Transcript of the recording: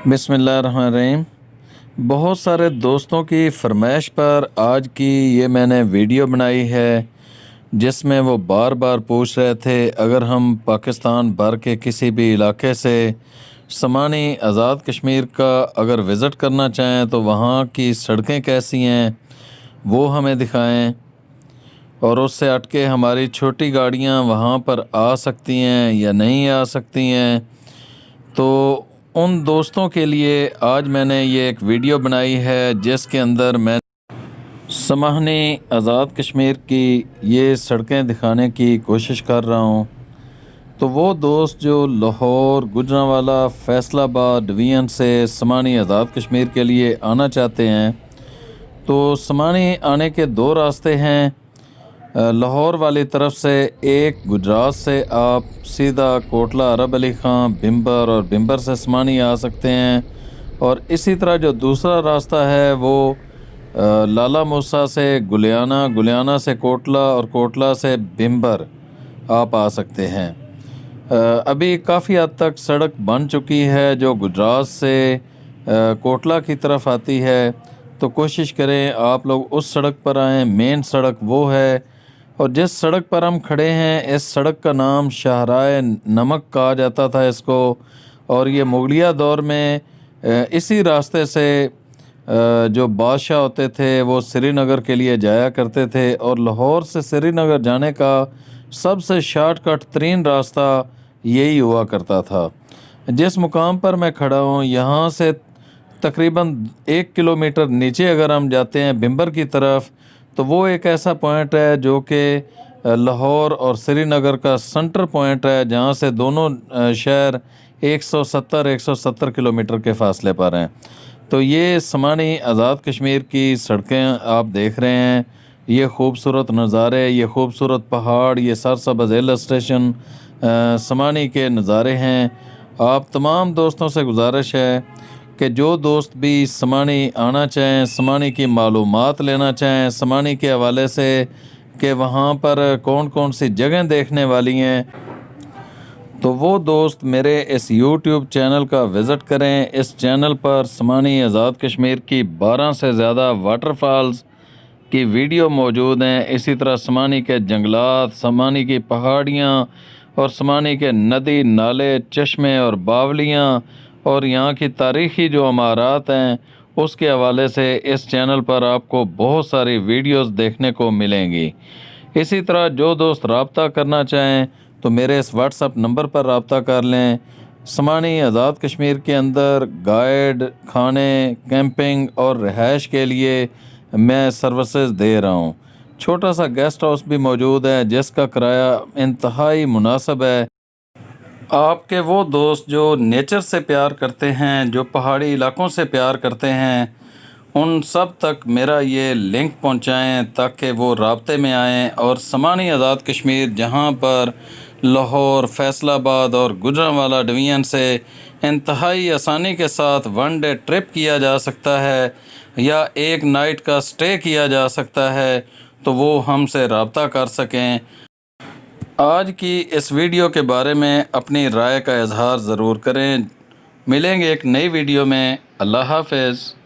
बिस्मिल्लाहिर्रहमानिर्रहीम। बहुत सारे दोस्तों की फरमाइश पर आज की ये मैंने वीडियो बनाई है, जिसमें वो बार बार पूछ रहे थे अगर हम पाकिस्तान भर के किसी भी इलाके से समानी आज़ाद कश्मीर का अगर विज़िट करना चाहें तो वहाँ की सड़कें कैसी हैं वो हमें दिखाएं, और उससे हट के हमारी छोटी गाड़ियाँ वहाँ पर आ सकती हैं या नहीं आ सकती हैं। तो उन दोस्तों के लिए आज मैंने ये एक वीडियो बनाई है, जिसके अंदर मैं समाहनी आज़ाद कश्मीर की ये सड़कें दिखाने की कोशिश कर रहा हूँ। तो वो दोस्त जो लाहौर, गुजरांवाला, फैसलाबाद डिवीज़न से समाहनी आज़ाद कश्मीर के लिए आना चाहते हैं, तो समाहनी आने के दो रास्ते हैं। लाहौर वाली तरफ से एक, गुजरात से आप सीधा कोटला अरब अली ख़ां, बिम्बर और बिम्बर से समानी आ सकते हैं। और इसी तरह जो दूसरा रास्ता है वो लाला मूसा से गुलियाना, गुलियाना से कोटला और कोटला से बिम्बर आप आ सकते हैं। अभी काफ़ी हद तक सड़क बन चुकी है जो गुजरात से कोटला की तरफ आती है, तो कोशिश करें आप लोग उस सड़क पर आएँ। मेन सड़क वो है, और जिस सड़क पर हम खड़े हैं इस सड़क का नाम शाहराह नमक कहा जाता था इसको, और ये मुगलिया दौर में इसी रास्ते से जो बादशाह होते थे वो श्रीनगर के लिए जाया करते थे, और लाहौर से श्रीनगर जाने का सबसे शॉर्टकट तरीन रास्ता यही हुआ करता था। जिस मुकाम पर मैं खड़ा हूँ यहाँ से तकरीबन 1 किलोमीटर नीचे अगर हम जाते हैं बिम्बर की तरफ, तो वो एक ऐसा पॉइंट है जो कि लाहौर और श्रीनगर का सेंटर पॉइंट है, जहाँ से दोनों शहर 170 किलोमीटर के फासले पर हैं। तो ये समानी आज़ाद कश्मीर की सड़कें आप देख रहे हैं, ये खूबसूरत नज़ारे, ये खूबसूरत पहाड़, ये सरसब्ज़ हिल स्टेशन समानी के नज़ारे हैं। आप तमाम दोस्तों से गुजारिश है कि जो दोस्त भी समानी आना चाहें, समानी की मालूमात लेना चाहें, समानी के हवाले से कि वहाँ पर कौन कौन सी जगह देखने वाली हैं, तो वो दोस्त मेरे इस YouTube चैनल का विज़िट करें। इस चैनल पर समानी आज़ाद कश्मीर की 12 से ज़्यादा वाटरफॉल्स की वीडियो मौजूद हैं। इसी तरह समानी के जंगलात, समानी की पहाड़ियाँ और समानी के नदी, नाले, चश्मे और बावलियाँ और यहाँ की तारीख़ी जो इमारत हैं उसके हवाले से इस चैनल पर आपको बहुत सारी वीडियोस देखने को मिलेंगी। इसी तरह जो दोस्त रब्ता करना चाहें तो मेरे इस व्हाट्सएप नंबर पर रब्ता कर लें। समानी आज़ाद कश्मीर के अंदर गाइड, खाने, कैंपिंग और रिहाइश के लिए मैं सर्विसेज दे रहा हूँ। छोटा सा गेस्ट हाउस भी मौजूद है जिसका किराया इंतहाई मुनासिब है। आपके वो दोस्त जो नेचर से प्यार करते हैं, जो पहाड़ी इलाकों से प्यार करते हैं, उन सब तक मेरा ये लिंक पहुंचाएं ताकि वो राब्ते में आएं और समानी आज़ाद कश्मीर, जहां पर लाहौर, फैसलाबाद और गुजरांवाला डिवीज़न से इंतहाई आसानी के साथ 1 डे ट्रिप किया जा सकता है या एक नाइट का स्टे किया जा सकता है, तो वो हमसे रब्ता कर सकें। आज की इस वीडियो के बारे में अपनी राय का इजहार ज़रूर करें। मिलेंगे एक नई वीडियो में। अल्लाह हाफ़िज़।